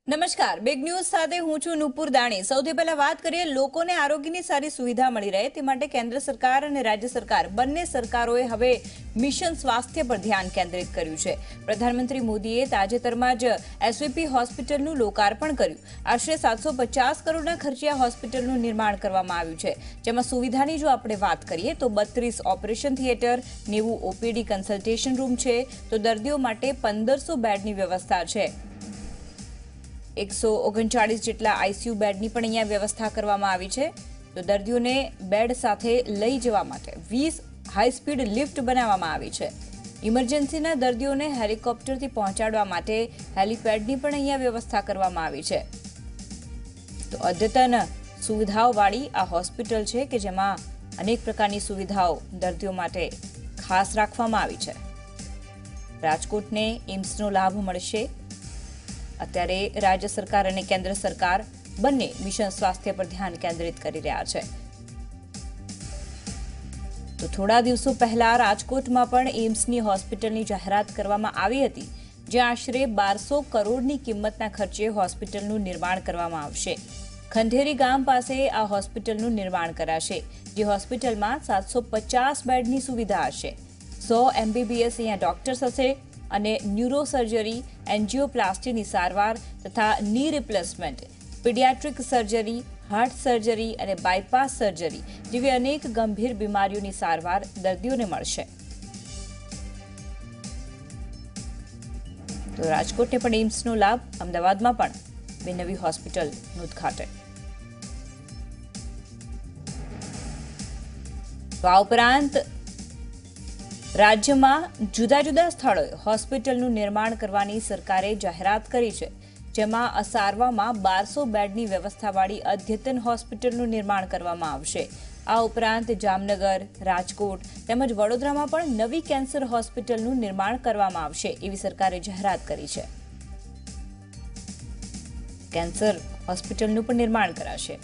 નમસ્કાર, big news સાથે હું છું નુપુર દાણી। સૌથી પહેલા વાત કરીએ લોકોને આરોગ્યની સારી સુવિધા મળી રહે તે માટે કેન્દ્ર સરકાર અને રાજ્ય સરકાર બંને સરકારોએ હવે મિશન સ્વાસ્થ્ય પર ધ્યાન કેન્દ્રિત કર્યું છે। પ્રધાનમંત્રી મોદીએ તાજેતરમાં જ એસવીપી હોસ્પિટલનું લોકાર્પણ કર્યું। આશરે 750 કરોડના ખર્ચે આ હોસ્પિટલનું નિર્માણ કરવામાં આવ્યું છે, જેમાં સુવિધાની જો આપણે વાત કરીએ તો 32 operation theatre, 90 OPD consultation room છે, તો દર્દીઓ માટે 1500 બેડની વ્યવસ્થા છે। 139 જેટલા આઈસીયુ બેડની પણ અહીંયા વ્યવસ્થા કરવામાં આવી છે। તો દર્દીઓને બેડ સાથે લઈ જવા માટે 20 હાઈ સ્પીડ લિફ્ટ બનાવવામાં આવી છે। ઇમરજન્સીના દર્દીઓને હેલિકોપ્ટરથી પહોંચાડવા માટે હેલિપેડની પણ અહીંયા વ્યવસ્થા કરવામાં આવી છે। તો અદ્યતન સુવિધાઓવાળી આ હોસ્પિટલ છે કે જેમાં અનેક પ્રકારની સુવિધાઓ દર્દીઓ માટે ખાસ રાખવામાં આવી છે। રાજકોટને એમ્સનો લાભ મળશે। અત્યારે રાજ્ય સરકાર અને કેન્દ્ર સરકાર બંને મિશન સ્વાસ્થ્ય પર ધ્યાન કેન્દ્રિત કરી રહ્યા છે। તો થોડા દિવસો પહેલા રાજકોટમાં પણ એમ્સની હોસ્પિટલની જાહેરાત કરવામાં આવી હતી, જ્યાં આશરે 1200 કરોડની કિંમતના ખર્ચે હોસ્પિટલનું નિર્માણ કરવામાં આવશે। ખંડેરી ગામ પાસે આ હોસ્પિટલનું નિર્માણ કરાશે, જે હોસ્પિટલમાં 750 બેડની સુવિધા હશે। 100 MBBS અહીંયા ડોક્ટર્સ હશે અને ન્યુરોસર્જરી, એન્જિયોપ્લાસ્ટીની સારવાર તથા ની replacement, paediatric surgery, heart surgery અને બાયપાસ સર્જરી જેવી અનેક ગંભીર બીમારીઓની સારવાર દર્દીઓને મળશે। તો રાજકોટને પણ એમ્સનો લાભ, અમદાવાદમાં પણ બે નવી હોસ્પિટલનું ઉદ્ઘાટન। આ ઉપરાંત રાજ્યમાં જુદા જુદા સ્થળોએ હોસ્પિટલનું નિર્માણ કરવાની સરકારે જાહેરાત કરી છે, જેમાં અસારવામાં 1200 બેડની વ્યવસ્થાવાળી અદ્યતન હોસ્પિટલનું નિર્માણ કરવામાં આવશે। આ ઉપરાંત જામનગર, રાજકોટ તેમજ વડોદરામાં પણ નવી કેન્સર હોસ્પિટલનું નિર્માણ કરવામાં આવશે એવી સરકારે જાહેરાત કરી છે। કેન્સર હોસ્પિટલનું પણ નિર્માણ કરાશે।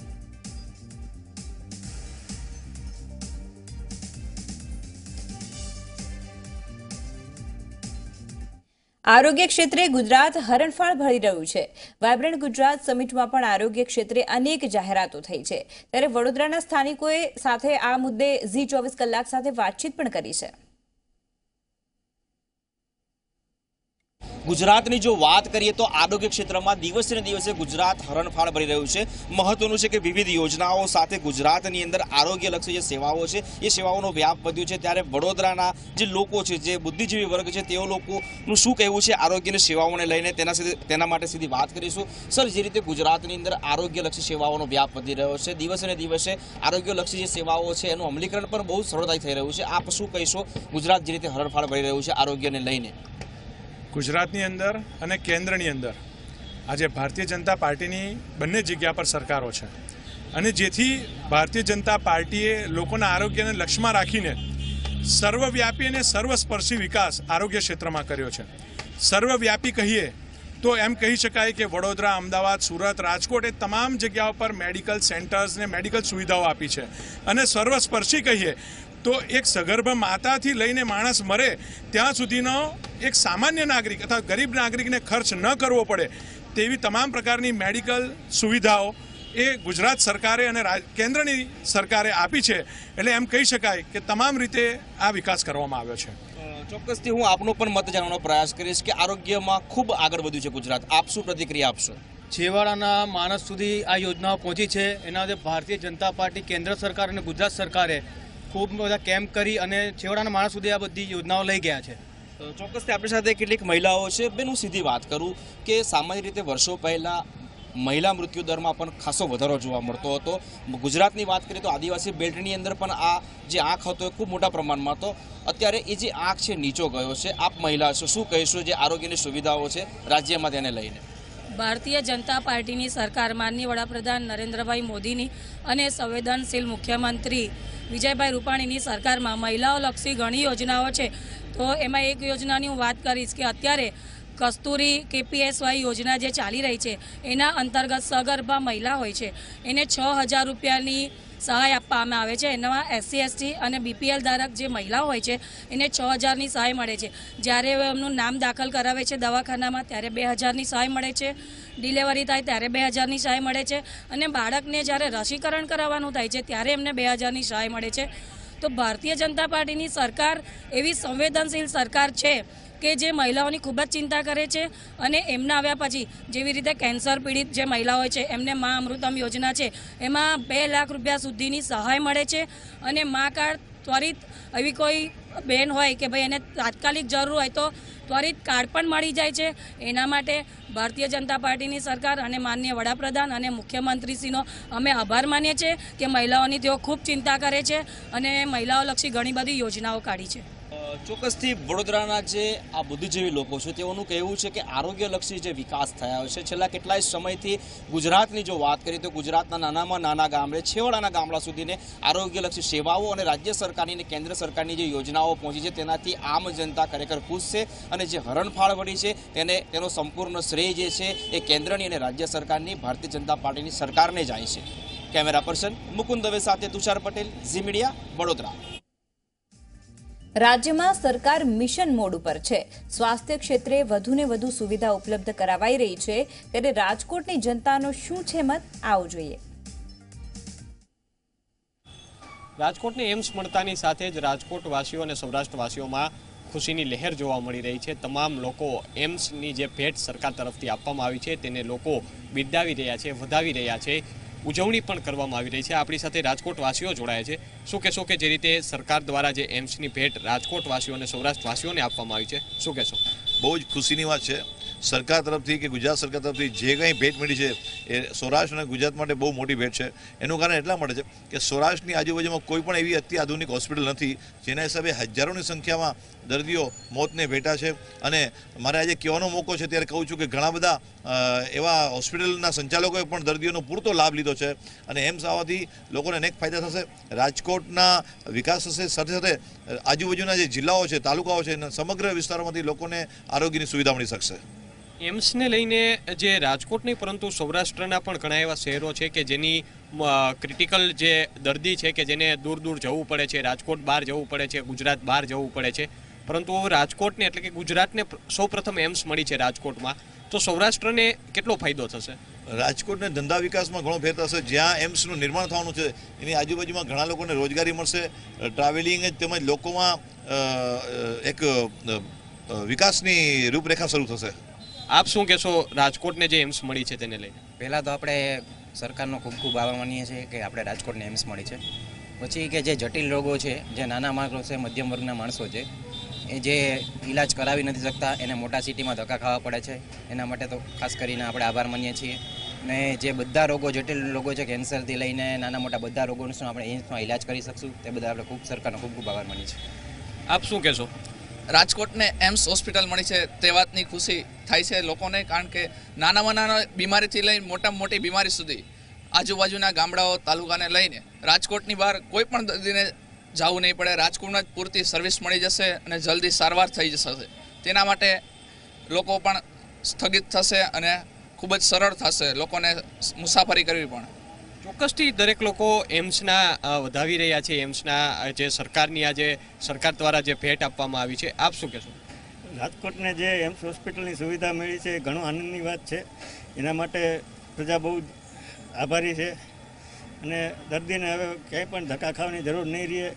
આરોગ્ય ક્ષેત્રે ગુજરાત હરણફાળ ભરી રહ્યું છે। વાયબ્રન્ટ ગુજરાત સમિટમાં પણ આરોગ્ય ક્ષેત્રે અનેક જાહેરાતો થઈ છે, ત્યારે વડોદરાના સ્થાનિકોએ સાથે આ મુદ્દે ઝી 24 કલાક સાથે વાતચીત પણ કરી છે। ગુજરાતની જો વાત કરીએ તો આરોગ્ય ક્ષેત્રમાં દિવસે ને દિવસે ગુજરાત હરણફાળ ભરી રહ્યું છે। મહત્વનું છે કે વિવિધ યોજનાઓ સાથે ગુજરાતની અંદર આરોગ્યલક્ષી જે સેવાઓ છે એ સેવાઓનો વ્યાપ વધ્યો છે, ત્યારે વડોદરાના જે લોકો છે, જે બુદ્ધિજીવી વર્ગ છે, તેઓ લોકોનું શું કહેવું છે આરોગ્યની સેવાઓને લઈને તેના માટે સીધી વાત કરીશું। સર, જે રીતે ગુજરાતની અંદર આરોગ્યલક્ષી સેવાઓનો વ્યાપ વધી રહ્યો છે, દિવસે ને દિવસે આરોગ્યલક્ષી જે સેવાઓ છે એનું અમલીકરણ પણ બહુ સરળતાથી થઈ રહ્યું છે, આપ શું કહીશો ગુજરાત જે રીતે હરણફાળ ભરી રહ્યું છે આરોગ્યને લઈને? ગુજરાતની અંદર અને કેન્દ્રની અંદર આજે ભારતીય જનતા પાર્ટીની બંને જગ્યા પર સરકારો છે, અને જેથી ભારતીય જનતા પાર્ટીએ લોકોના આરોગ્યને લક્ષ્યમાં રાખીને સર્વવ્યાપી અને સર્વસ્પર્શી વિકાસ આરોગ્ય ક્ષેત્રમાં કર્યો છે। સર્વવ્યાપી કહીએ તો એમ કહી શકાય કે વડોદરા, અમદાવાદ, સુરત, રાજકોટ એ તમામ જગ્યાઓ પર મેડિકલ સેન્ટર્સને મેડિકલ સુવિધાઓ આપી છે, અને સર્વસ્પર્શી કહીએ તો એક સગર્ભ માતાથી લઈને માણસ મરે ત્યાં સુધીનો એક સામાન્ય નાગરિક અથવા ગરીબ નાગરિકને ખર્ચ ન કરવો પડે તેવી તમામ પ્રકારની મેડિકલ સુવિધાઓ એ ગુજરાત સરકારે અને કેન્દ્રની સરકારે આપી છે। એટલે એમ કહી શકાય કે તમામ રીતે આ વિકાસ કરવામાં આવ્યો છે। ચોક્કસથી હું આપનો પણ મત જાણવાનો પ્રયાસ કરીશ કે આરોગ્યમાં ખૂબ આગળ વધ્યું છે ગુજરાત, આપ શું પ્રતિક્રિયા આપશો? છેવાડાના માણસ સુધી આ યોજનાઓ પહોંચી છે, એના માટે ભારતીય જનતા પાર્ટી, કેન્દ્ર સરકાર અને ગુજરાત સરકારે ખૂબ બધા કેમ્પ કરી અને છેવાડાના માણસ સુધી આ બધી યોજનાઓ લઈ ગયા છે। ચોક્કસથી આપણી સાથે કેટલીક મહિલાઓ છે। બેન, હું સીધી વાત કરું કે સામાન્ય રીતે વર્ષો પહેલાં મહિલા મૃત્યુ દરમાં પણ ખાસો વધારો જોવા મળતો હતો। ગુજરાતની વાત કરીએ તો આદિવાસી બેલ્ટની અંદર પણ આ જે આંક હતો એ ખૂબ મોટા પ્રમાણમાં હતો। અત્યારે એ જે આંક છે નીચો ગયો છે। આપ મહિલા છો, શું કહીશું જે આરોગ્યની સુવિધાઓ છે રાજ્યમાં તેને લઈને? ભારતીય જનતા પાર્ટીની સરકાર, માનનીય વડાપ્રધાન નરેન્દ્રભાઈ મોદીની અને સંવેદનશીલ મુખ્યમંત્રી વિજયભાઈ રૂપાણીની સરકારમાં મહિલાઓલક્ષી ઘણી યોજનાઓ છે। તો એમાં એક યોજનાની હું વાત કરીશ કે અત્યારે કસ્તુરી KPSY યોજના જે ચાલી રહી છે એના અંતર્ગત સગર્ભા મહિલા હોય છે એને 6000 રૂપિયાની સહાય આપવામાં આવે છે. એમાં SC/ST અને BPL ધારક જે મહિલાઓ હોય છે એને 6,000ની સહાય મળે છે. જ્યારે એમનું નામ દાખલ કરાવે છે દવાખાનામાં ત્યારે 2,000ની સહાય મળે છે. ડિલિવરી થાય ત્યારે 2,000ની સહાય મળે છે અને બાળકને જ્યારે રસીકરણ કરાવવાનું થાય છે ત્યારે એમને 2,000ની સહાય મળે છે. તો ભારતીય જનતા પાર્ટીની સરકાર એવી સંવેદનશીલ સરકાર છે કે જે મહિલાઓની ખૂબ જ ચિંતા કરે છે અને એમના આવ્યા પછી જેવી રીતે કેન્સર પીડિત જે મહિલાઓ હોય છે એમને મા અમૃતમ યોજના છે એમાં 2 લાખ રૂપિયા સુધીની સહાય મળે છે અને મા કાર્ડ ત્વરિત એવી કોઈ બેન હોય કે ભાઈ એને તાત્કાલિક જરૂર હોય તો ત્વરિત કાર્ડ પણ મળી જાય છે. એના માટે ભારતીય જનતા પાર્ટીની સરકાર અને માનનીય વડાપ્રધાન અને મુખ્યમંત્રીશ્રીનો અમે આભાર માનીએ છીએ કે મહિલાઓની તેઓ ખૂબ ચિંતા કરે છે અને મહિલાઓલક્ષી ઘણી બધી યોજનાઓ કાઢી છે. ચોક્કસથી વડોદરાના જે આ બુદ્ધિજીવી લોકો છે તેઓનું કહેવું છે કે આરોગ્યલક્ષી જે વિકાસ થયા છે છેલ્લા કેટલાય સમયથી ગુજરાતની જો વાત કરીએ તો ગુજરાતના નાનામાં નાના ગામડે છેવાડાના ગામડા સુધીને આરોગ્યલક્ષી સેવાઓ અને રાજ્ય સરકારની અને કેન્દ્ર સરકારની જે યોજનાઓ પહોંચી છે તેનાથી આમ જનતા ખરેખર ખુશ છે અને જે હરણફાળ વળી છે તેનો સંપૂર્ણ શ્રેય જે છે એ કેન્દ્રની અને રાજ્ય સરકારની ભારતીય જનતા પાર્ટીની સરકારને જાય છે. કેમેરા પર્સન મુકુંદ દવે સાથે તુષાર પટેલ, ઝી મીડિયા, વડોદરા. રાજ્યમાં સરકાર મિશન મોડ ઉપર છે. સ્વાસ્થ્ય ક્ષેત્રે વધુને વધુ સુવિધા ઉપલબ્ધ કરાવાઈ રહી છે ત્યારે રાજકોટની જનતાનો શું છે મત, આવો જોઈએ. રાજકોટને એમ્સ મળતાની સાથે જ રાજકોટવાસીઓ અને સૌરાષ્ટ્રવાસીઓમાં ખુશીની લહેર જોવા મળી રહી છે. તમામ લોકો એમ્સની જે ભેટ સરકાર તરફથી આપવામાં આવી છે તેને લોકો બિરદાવી રહ્યા છે, વધાવી રહ્યા છે, ઉજવણી પણ કરવામાં આવી રહી છે. આપણી સાથે રાજકોટવાસીઓ જોડાયા છે. શું કહેશો કે જે રીતે સરકાર દ્વારા જે એમ્સની ભેટ રાજકોટવાસીઓ અને સૌરાષ્ટ્રવાસીઓને આપવામાં આવી છે, શું કહેશો? બહુ જ ખુશીની વાત છે. સરકાર તરફથી કે ગુજરાત સરકાર તરફથી જે કંઈ ભેટ મળી છે એ સૌરાષ્ટ્ર અને ગુજરાત માટે બહુ મોટી ભેટ છે. એનું કારણ એટલા માટે છે કે સૌરાષ્ટ્રની આજુબાજુમાં કોઈ પણ એવી અત્યાધુનિક હોસ્પિટલ નથી જેના હિસાબે હજારોની સંખ્યામાં દર્દીઓ મોતને ભેટા છે. અને મારે આજે કહેવાનો મોકો છે ત્યારે કહું છું કે ઘણા બધા એવા હોસ્પિટલના સંચાલકોએ પણ દર્દીઓનો પૂરતો લાભ લીધો છે અને એમ્સ આવવાથી લોકોને અનેક ફાયદા થશે. રાજકોટના વિકાસ થશે, સાથે સાથે આજુબાજુના જે જિલ્લાઓ છે, તાલુકાઓ છે, સમગ્ર વિસ્તારોમાંથી લોકોને આરોગ્યની સુવિધા મળી શકશે. એમ્સને લઈને જે રાજકોટ નહીં પરંતુ સૌરાષ્ટ્રના પણ ઘણા એવા શહેરો છે કે જેની ક્રિટિકલ જે દર્દી છે કે જેને દૂર દૂર જવું પડે છે, રાજકોટ બહાર જવું પડે છે, ગુજરાત બહાર જવું પડે છે, પરંતુ રાજકોટને એટલે કે ગુજરાતને સૌપ્રથમ એમ્સ મળી છે રાજકોટમાં, તો સૌરાષ્ટ્રને કેટલો ફાયદો થશે? રાજકોટને ધંધા વિકાસમાં ઘણો ફેર થશે. જ્યાં એમ્સનું નિર્માણ થવાનું છે એની આજુબાજુમાં ઘણા લોકોને રોજગારી મળશે. ટ્રાવેલિંગ તેમજ લોકોમાં એક વિકાસની રૂપરેખા શરૂ થશે. આપ શું કહેશો રાજકોટને જે એમ્સ મળી છે તેને લઈને? પહેલાં તો આપણે સરકારનો ખૂબ ખૂબ આભાર માનીએ છીએ કે આપણે રાજકોટને એમ્સ મળી છે. પછી કે જે જટિલ રોગો છે, જે નાના માણસો છે, મધ્યમ વર્ગના માણસો છે, એ જે ઈલાજ કરાવી નથી શકતા, એને મોટા સિટીમાં ધક્કા ખાવા પડે છે. એના માટે તો ખાસ કરીને આપણે આભાર માનીએ છીએ. ને જે બધા રોગો, જટિલ રોગો છે, કેન્સરથી લઈને નાના મોટા બધા રોગોનું શું આપણે એમ્સમાં ઈલાજ કરી શકશું, તે બધા આપણે ખૂબ સરકારનો ખૂબ ખૂબ આભાર માનીએ છીએ. આપ શું કહેશો? રાજકોટને એમ્સ હોસ્પિટલ મળી છે તે વાતની ખુશી થાય છે લોકોને, કારણ કે નાનામાં નાના બીમારીથી લઈને મોટામાં મોટી બીમારી સુધી આજુબાજુના ગામડાઓ, તાલુકાને લઈને રાજકોટની બહાર કોઈ પણ દર્દીને જવું નહીં પડે. રાજકોટમાં જ પૂરતી સર્વિસ મળી જશે અને જલ્દી સારવાર થઈ જશે. તેના માટે લોકો પણ સ્થગિત થશે અને ખૂબ જ સરળ થશે લોકોને મુસાફરી કરવી પણ. ચોક્કસથી દરેક લોકો એમ્સના વધાવી રહ્યા છે. એમ્સના જે સરકારની આજે સરકાર દ્વારા જે ભેટ આપવામાં આવી છે, આપ શું કહેશો? રાજકોટને જે એમ્સ હોસ્પિટલની સુવિધા મળી છે એ ઘણું આનંદની વાત છે. એના માટે પ્રજા બહુ આભારી છે અને દર્દીને હવે ક્યાંય પણ ધક્કા ખાવાની જરૂર નહીં રહે.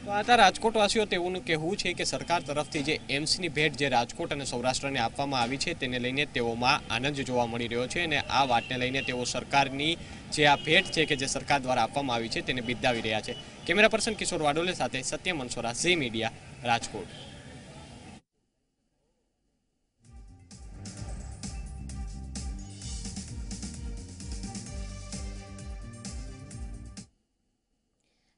તો આ રાજકોટવાસીઓ તેવું કહેવું છે કે સરકાર તરફથી જે એમ્સની ભેટ જે રાજકોટ અને સૌરાષ્ટ્રને આપવામાં આવી છે તેને લઈને તેઓમાં આનંદ જોવા મળી રહ્યો છે અને આ વાતને લઈને તેઓ સરકારની જે આ ભેટ છે કે જે સરકાર દ્વારા આપવામાં આવી છે તેને બિરદાવી રહ્યા છે. કેમેરા પર્સન કિશોર વાડોલે સાથે સત્યમ મનસોરા, ઝી મીડિયા, રાજકોટ.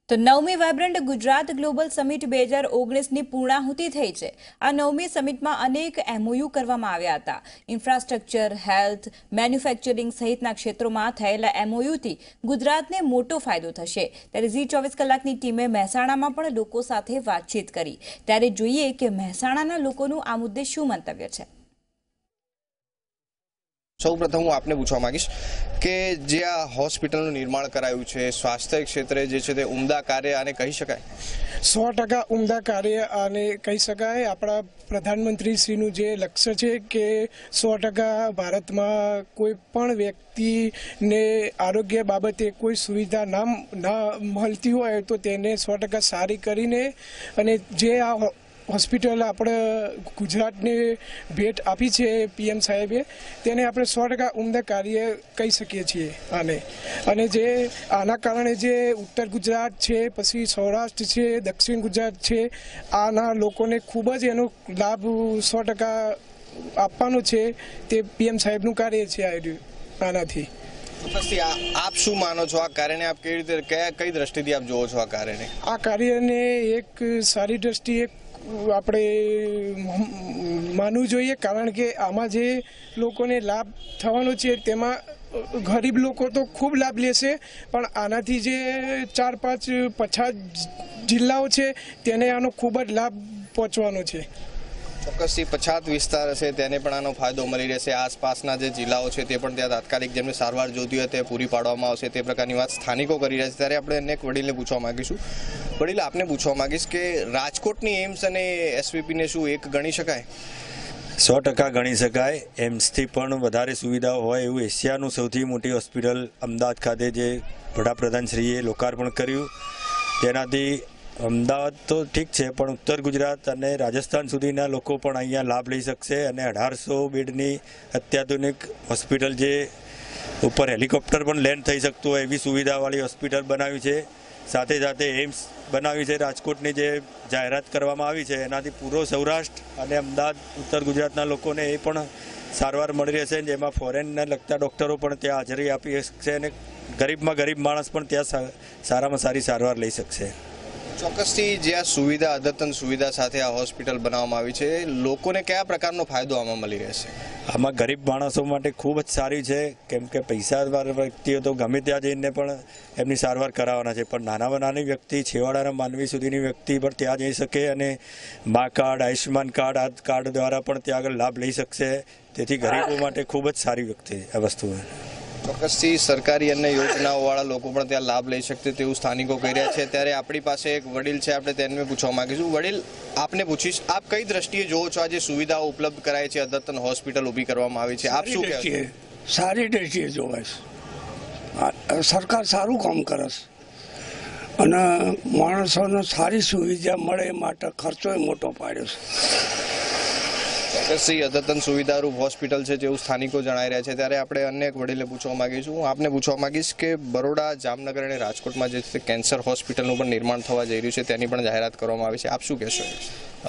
તો 9મી વાયબ્રન્ટ ગુજરાત ગ્લોબલ સમિટ 2019ની પૂર્ણાહુતિ થઈ છે. આ 9મી સમિટમાં અનેક MOU કરવામાં આવ્યા હતા. ઇન્ફ્રાસ્ટ્રક્ચર, હેલ્થ, મેન્યુફેક્ચરિંગ સહિતના ક્ષેત્રોમાં થયેલા MOUથી ગુજરાતને મોટો ફાયદો થશે. ત્યારે ઝી 24 કલાકની ટીમે મહેસાણામાં પણ લોકો સાથે વાતચીત કરી. ત્યારે જોઈએ કે મહેસાણાના લોકોનું આ મુદ્દે શું મંતવ્ય છે. સૌપ્રથમ હું આપને પૂછવા માંગીશ કે જે આ હોસ્પિટલનું નિર્માણ કરાયું છે સ્વાસ્થ્ય ક્ષેત્રે જે છે તે ઉમદા કાર્ય આને કહી શકાય? 100% ઉમદા કાર્ય આને કહી શકાય. આપણા પ્રધાનમંત્રીશ્રીનું જે લક્ષ્ય છે કે 100% ભારતમાં કોઈ પણ વ્યક્તિને આરોગ્ય બાબતે કોઈ સુવિધા ના મળતી હોય તો તેને 100% સારી કરીને અને જે આ હોસ્પિટલ આપણે ગુજરાતને ભેટ આપી છે PM સાહેબે, તેને આપણે 100% ઉમદા કાર્ય કહી શકીએ છીએ આને. અને જે આના કારણે જે ઉત્તર ગુજરાત છે, પછી સૌરાષ્ટ્ર છે, દક્ષિણ ગુજરાત છે, આના લોકોને ખૂબ જ એનો લાભ 100% આપવાનો છે. તે PM સાહેબનું કાર્ય છે આનાથી. પછી આપ શું માનો છો આ કાર્યને? આપ કેવી રીતે કઈ દ્રષ્ટિથી આપ જોવો છો આ કાર્યને? આ કાર્યને એક સારી દ્રષ્ટિએ આપણે માનવું જોઈએ, કારણ કે આમાં જે લોકોને લાભ થવાનો છે તેમાં ગરીબ લોકો તો ખૂબ લાભ લેશે, પણ આનાથી જે 4-5 પછાત જિલ્લાઓ છે તેને આનો ખૂબ જ લાભ પહોંચવાનો છે. ચોક્કસથી પછાત વિસ્તાર હશે તેને પણ આનો ફાયદો મળી રહેશે. આસપાસના જે જિલ્લાઓ છે તે પણ ત્યાં તાત્કાલિક જેમને સારવાર જોતી હોય તે પૂરી પાડવામાં આવશે, તે પ્રકારની વાત સ્થાનિકો કરી રહ્યા છે. ત્યારે આપણે અનેક વડીલને પૂછવા માંગીશું. વડીલ, આપને પૂછવા માંગીશ કે રાજકોટની એમ્સ અને SVPને શું એક ગણી શકાય? 100% ગણી શકાય. એમ્સથી પણ વધારે સુવિધાઓ હોય એવું એશિયાનું સૌથી મોટી હોસ્પિટલ અમદાવાદ ખાતે જે વડાપ્રધાનશ્રીએ લોકાર્પણ કર્યું, તેનાથી અમદાવાદ તો ઠીક છે પણ ઉત્તર ગુજરાત અને રાજસ્થાન સુધીના લોકો પણ અહીંયા લાભ લઈ શકશે. અને 1800 બેડની અત્યાધુનિક હોસ્પિટલ જે ઉપર હેલિકોપ્ટર પણ લેન્ડ થઈ શકતું હોય એવી સુવિધાવાળી હોસ્પિટલ બનાવી છે. સાથે સાથે એમ્સ બનાવી છે રાજકોટની, જે જાહેરાત કરવામાં આવી છે એનાથી પૂરો સૌરાષ્ટ્ર અને અમદાવાદ ઉત્તર ગુજરાતના લોકોને એ પણ સારવાર મળી રહેશે, જેમાં ફોરેનને લગતા ડૉક્ટરો પણ ત્યાં હાજરી આપી શકશે અને ગરીબમાં ગરીબ માણસ પણ ત્યાં સારામાં સારી સારવાર લઈ શકશે. ચોક્કસથી જે આ સુવિધા અદ્યતન સુવિધા સાથે આ હોસ્પિટલ બનાવવામાં આવી છે, લોકોને કયા પ્રકારનો ફાયદો આમાં મળી રહેશે? આમાં ગરીબ માણસો માટે ખૂબ જ સારી છે, કેમ કે પૈસાવાળા વ્યક્તિઓ તો ગમે ત્યાં જઈને પણ એમની સારવાર કરાવવાના છે, પણ નાનામાં નાની વ્યક્તિ, છેવાડાના માનવી સુધીની વ્યક્તિ પણ ત્યાં જઈ શકે અને મા કાર્ડ, આયુષ્યમાન કાર્ડ, આ કાર્ડ દ્વારા પણ ત્યાં આગળ લાભ લઈ શકશે. તેથી ગરીબો માટે ખૂબ જ સારી વ્યક્તિ આ વસ્તુ. ચોક્કસથી સરકારી અને યોજનાઓવાળા લોકો પણ ત્યાં લાભ લઈ શકશે તેવું સ્થાનિકો કહી રહ્યા છે. ત્યારે આપણી પાસે એક વડીલ છે, આપણે તેને પૂછવા માંગીશું. વડીલ, આપને પૂછીશ, આપ કઈ દ્રષ્ટિએ જોવો છો આ જે સુવિધાઓ ઉપલબ્ધ કરાય છે, અદ્યતન હોસ્પિટલ ઊભી કરવામાં આવી છે, આપ શું કહેશો? સારી દ્રષ્ટિએ જોવાય છે. સરકાર સારું કામ કરે છે અને માણસોને સારી સુવિધા મળે એ માટે ખર્ચો મોટો પાડ્યો છે. ચોક્કસથી અદ્યતન સુવિધારૂપ હોસ્પિટલ છે જેવું સ્થાનિકો જણાઈ રહ્યા છે. ત્યારે આપણે અનેક વડીલે પૂછવા માંગીશું. હું આપને પૂછવા માંગીશ કે બરોડા, જામનગર અને રાજકોટમાં જે છે કેન્સર હોસ્પિટલનું પણ નિર્માણ થવા જઈ રહ્યું છે, તેની પણ જાહેરાત કરવામાં આવી છે, આપ શું કહેશો?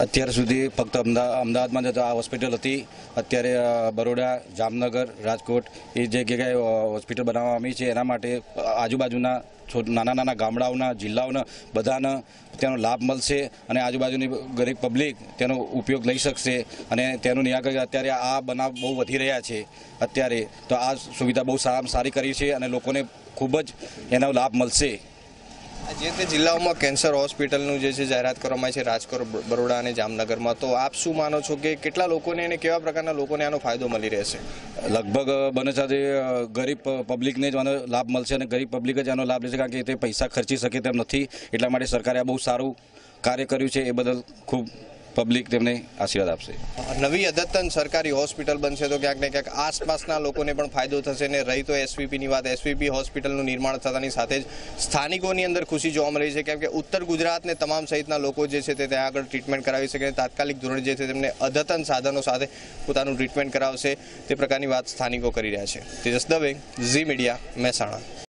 અત્યાર સુધી ફક્ત અમદાવાદમાં જ આ હોસ્પિટલ હતી. અત્યારે બરોડા, જામનગર, રાજકોટ એ જે જગ્યાએ હોસ્પિટલ બનાવવામાં આવી છે એના માટે આજુબાજુના નાના નાના ગામડાઓના, જિલ્લાઓના બધાને તેનો લાભ મળશે અને આજુબાજુની ગરીબ પબ્લિક તેનો ઉપયોગ લઈ શકશે અને તેનું નિરાકરણ અત્યારે આ બનાવ બહુ વધી રહ્યા છે અત્યારે, તો આ સુવિધા બહુ સારી કરી છે અને લોકોને ખૂબ જ એનો લાભ મળશે. જે તે જિલ્લાઓમાં કેન્સર હોસ્પિટલનું જે છે જાહેરાત કરવામાં આવી છે, રાજકોટ, બરોડા અને જામનગરમાં, તો આપ શું માનો છો કે કેટલા લોકોને અને કેવા પ્રકારના લોકોને આનો ફાયદો મળી રહેશે? લગભગ બને સાથે ગરીબ પબ્લિકને જ આનો લાભ મળશે અને ગરીબ પબ્લિક જ આનો લાભ લેશે, કારણ કે તે પૈસા ખર્ચી શકે તેમ નથી. એટલા માટે સરકારે આ બહુ સારું કાર્ય કર્યું છે, એ બદલ ખૂબ પબ્લિક તેમને આશીર્વાદ આપશે. નવી અદ્યતન સરકારી હોસ્પિટલ બનશે તો ક્યાંક ને ક્યાંક આસપાસના લોકોને પણ ફાયદો થશે. ને રહી તો SVPની વાત, SVP હોસ્પિટલનું નિર્માણ થતાની સાથે જ સ્થાનિકોની અંદર ખુશી જોવા મળી છે, કેમ કે ઉત્તર ગુજરાતને તમામ સહિતના લોકો જે છે તે ત્યાં આગળ ટ્રીટમેન્ટ કરાવી શકે, તાત્કાલિક ધોરણે જે છે તેમને અદ્યતન સાધનો સાથે પોતાનું ટ્રીટમેન્ટ કરાવશે, તે પ્રકારની વાત સ્થાનિકો કરી રહ્યા છે. તેજસ દવે, ઝી મીડિયા, મહેસાણા.